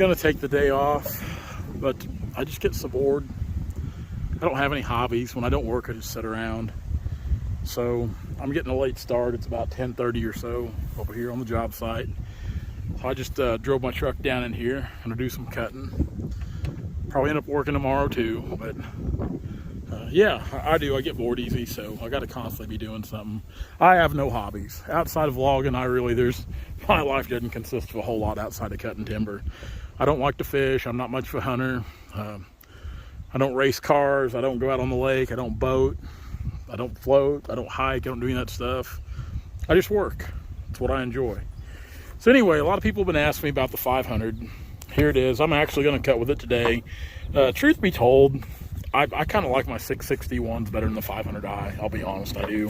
gonna take the day off, but I just get so bored. I don't have any hobbies. When I don't work, I just sit around. So I'm getting a late start. It's about 10:30 or so over here on the job site. So I just drove my truck down in here. I'm gonna do some cutting. Probably end up working tomorrow too, but yeah, I do. I get bored easy, so I got to constantly be doing something. I have no hobbies outside of logging. My life doesn't consist of a whole lot outside of cutting timber. I don't like to fish. I'm not much of a hunter. I don't race cars. I don't go out on the lake. I don't boat. I don't float. I don't hike. I don't do any of that stuff. I just work. It's what I enjoy. So anyway, a lot of people have been asking me about the 500. Here it is. I'm actually going to cut with it today. Truth be told, I kind of like my 661s better than the 500i. I'll be honest, I do.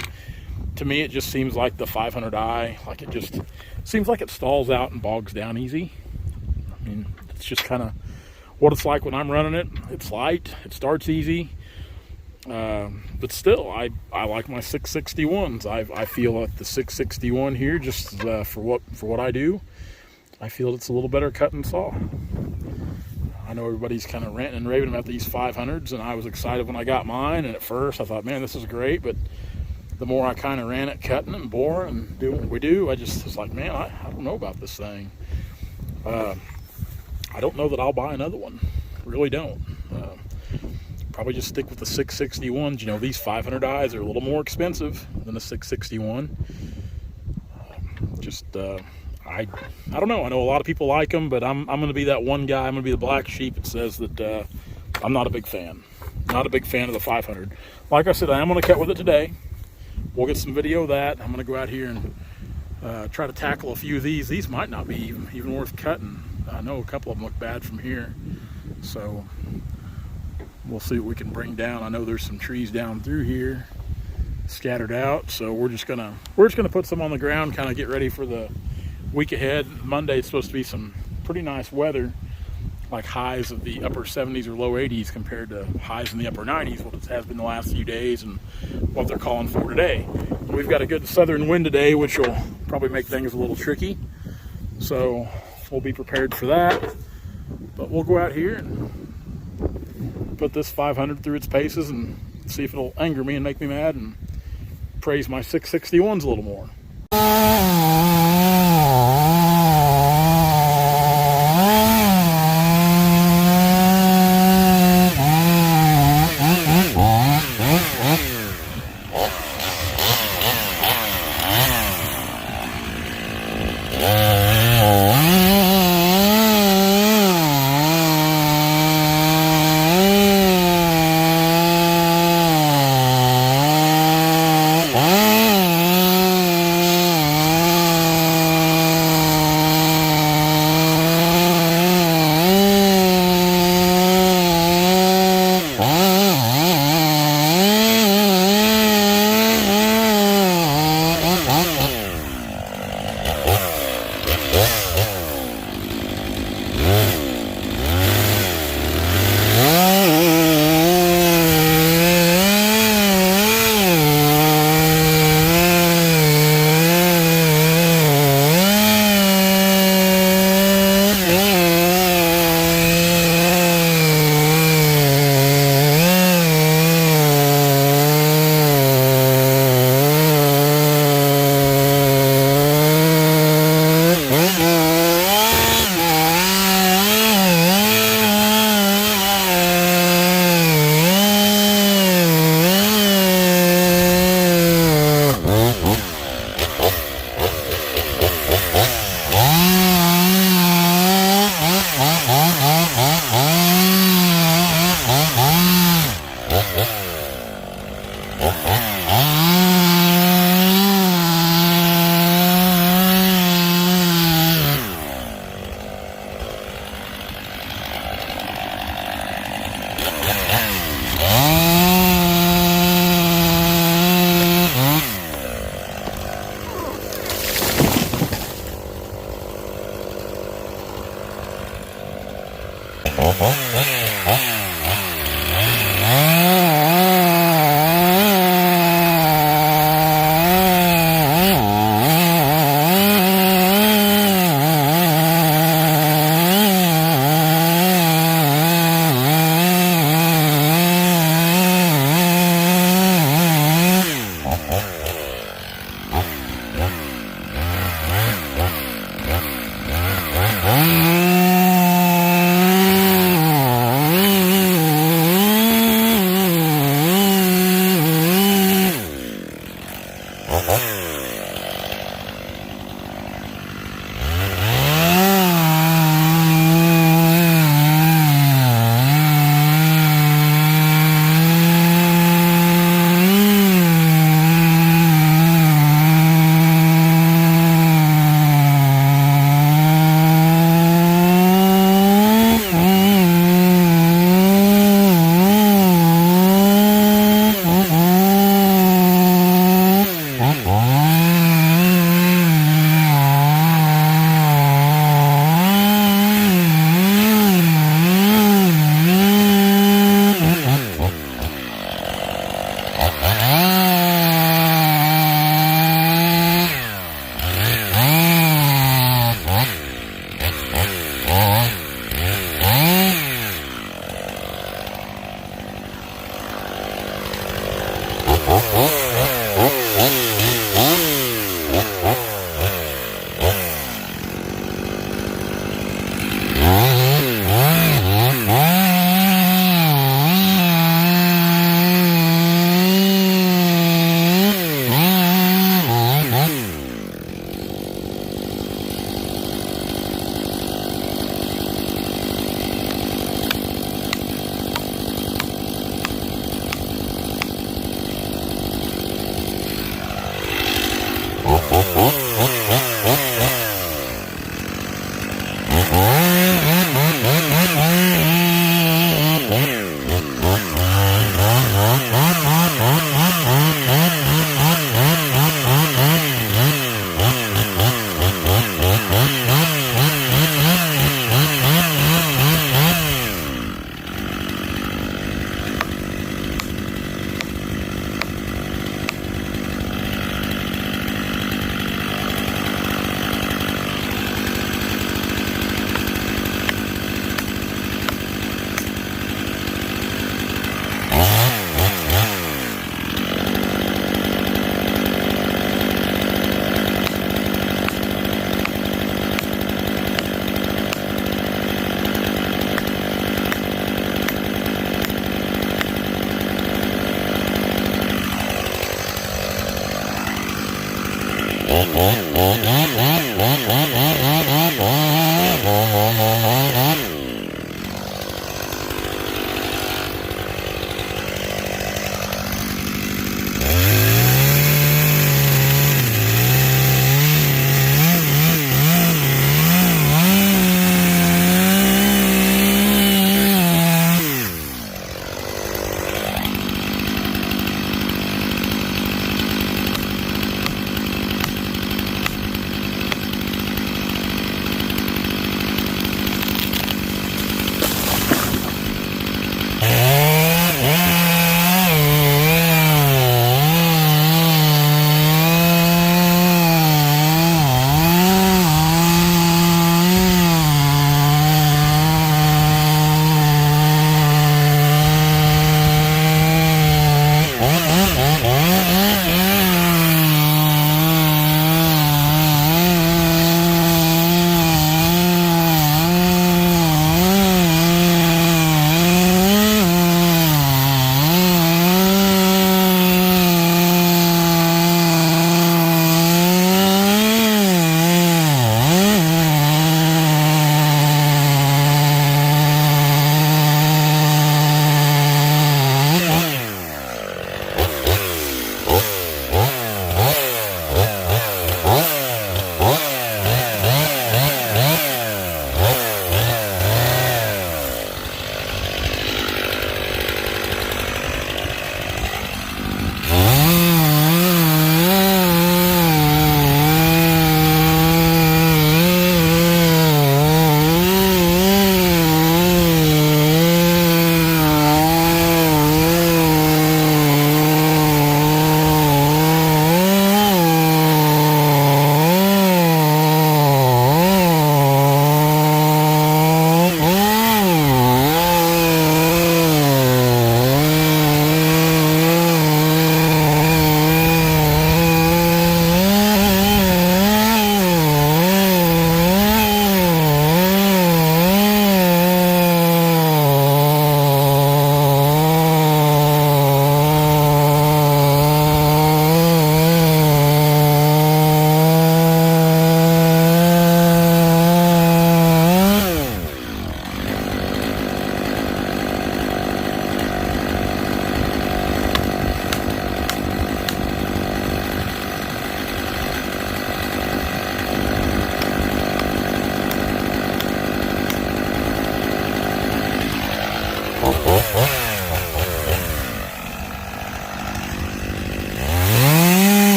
To me, it just seems like the 500i, like it just seems like it stalls out and bogs down easy. I mean, it's just kind of what it's like when I'm running it. It's light, it starts easy, but still, I like my 661s. I feel like the 661 here, just for what I do, I feel it's a little better cut and saw. I know everybody's kind of ranting and raving about these 500s, and I was excited when I got mine, and at first I thought, man, this is great, but the more I kind of ran it cutting and boring and doing what we do, I just was like, man, I don't know about this thing. I don't know that I'll buy another one. Really don't. Probably just stick with the 661s. You know, these 500i's are a little more expensive than the 661. I don't know. I know a lot of people like them, but I'm going to be that one guy. I'm going to be the black sheep that says that I'm not a big fan. Not a big fan of the 500. Like I said, I am going to cut with it today. We'll get some video of that. I'm going to go out here and try to tackle a few of these. These might not be even worth cutting. I know a couple of them look bad from here. So we'll see what we can bring down. I know there's some trees down through here scattered out. So we're just gonna put some on the ground, kind of get ready for the week ahead. Monday is supposed to be some pretty nice weather, like highs of the upper 70s or low 80s compared to highs in the upper 90s, what it has been the last few days and what they're calling for today. We've got a good southern wind today, which will probably make things a little tricky. So we'll be prepared for that. But we'll go out here and put this 500 through its paces and see if it'll anger me and make me mad and praise my 661s a little more.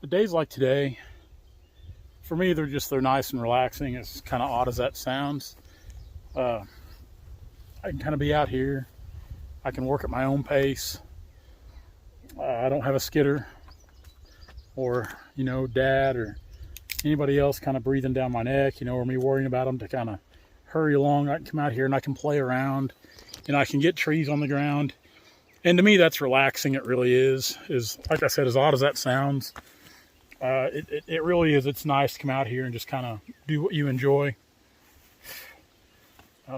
Days like today, for me, they're nice and relaxing, as kind of odd as that sounds. I can kind of be out here. I can work at my own pace. I don't have a skidder or, dad or anybody else kind of breathing down my neck, you know, or me worrying about them to kind of hurry along. I can come out here and I can play around, and I can get trees on the ground. And to me, that's relaxing. It really is. Like I said, as odd as that sounds, it really is. It's nice to come out here and just kind of do what you enjoy.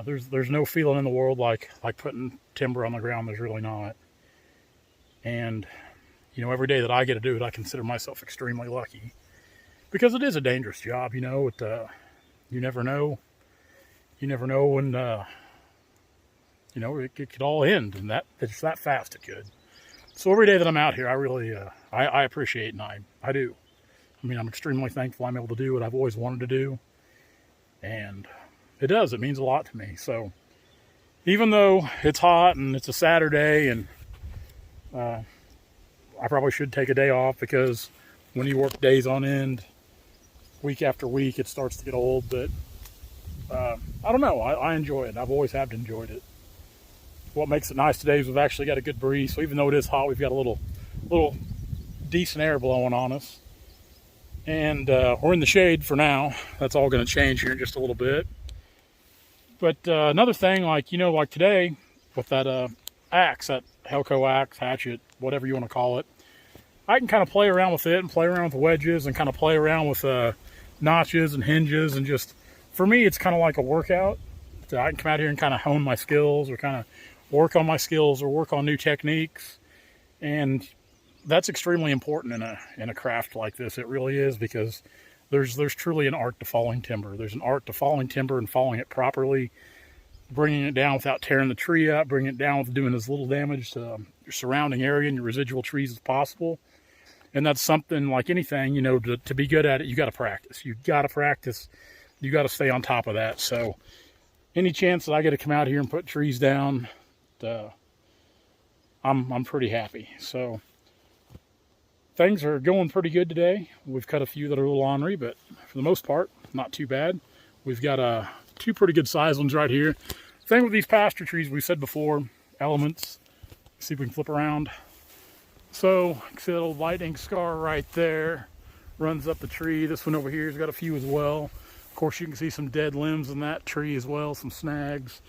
There's no feeling in the world like putting timber on the ground. There's really not. And, you know, every day that I get to do it, I consider myself extremely lucky, because it is a dangerous job. You know, you never know. You never know when, you know, it could all end, and it's that fast it could. So every day that I'm out here, I really, I appreciate, and I do. I mean, I'm extremely thankful I'm able to do what I've always wanted to do, and it does. It means a lot to me. So even though it's hot and it's a Saturday, and I probably should take a day off, because when you work days on end, week after week, it starts to get old. But I don't know. I enjoy it. I've always have enjoyed it. What makes it nice today is we've actually got a good breeze. So even though it is hot, we've got a little decent air blowing on us. And we're in the shade for now. That's all going to change here in just a little bit. But another thing, like, you know, like today with that axe, that Helko axe, hatchet, whatever you want to call it, I can kind of play around with it and play around with wedges and kind of play around with notches and hinges, and just, for me, it's kind of like a workout. So I can come out here and kind of hone my skills, or kind of work on my skills, or work on new techniques. And that's extremely important in a craft like this. It really is, because there's truly an art to falling timber. There's an art to falling timber and falling it properly, bringing it down without tearing the tree up, bringing it down with doing as little damage to your surrounding area and your residual trees as possible. And that's something, like anything, you know, to be good at it, you got to practice. You got to practice. You got to stay on top of that. So any chance that I get to come out here and put trees down, I'm pretty happy. So things are going pretty good today. We've cut a few that are a little ornery, but for the most part, not too bad. We've got two pretty good sized ones right here. Thing with these pasture trees, we said before, elements. See if we can flip around. So, see that old lightning scar right there, runs up the tree. This one over here has got a few as well. Of course, you can see some dead limbs in that tree as well, some snags.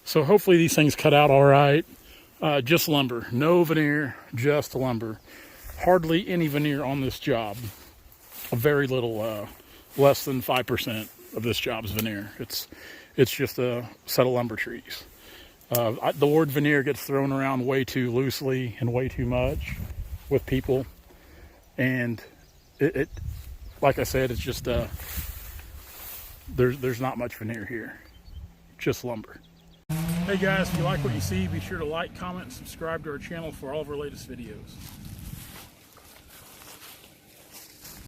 So hopefully these things cut out all right. Just lumber, no veneer, just lumber. Hardly any veneer on this job. A very little, less than 5% of this job's veneer. It's just a set of lumber trees. The word veneer gets thrown around way too loosely and way too much with people, and it like I said, it's just there's not much veneer here, just lumber. Hey guys, if you like what you see, be sure to like, comment, and subscribe to our channel for all of our latest videos.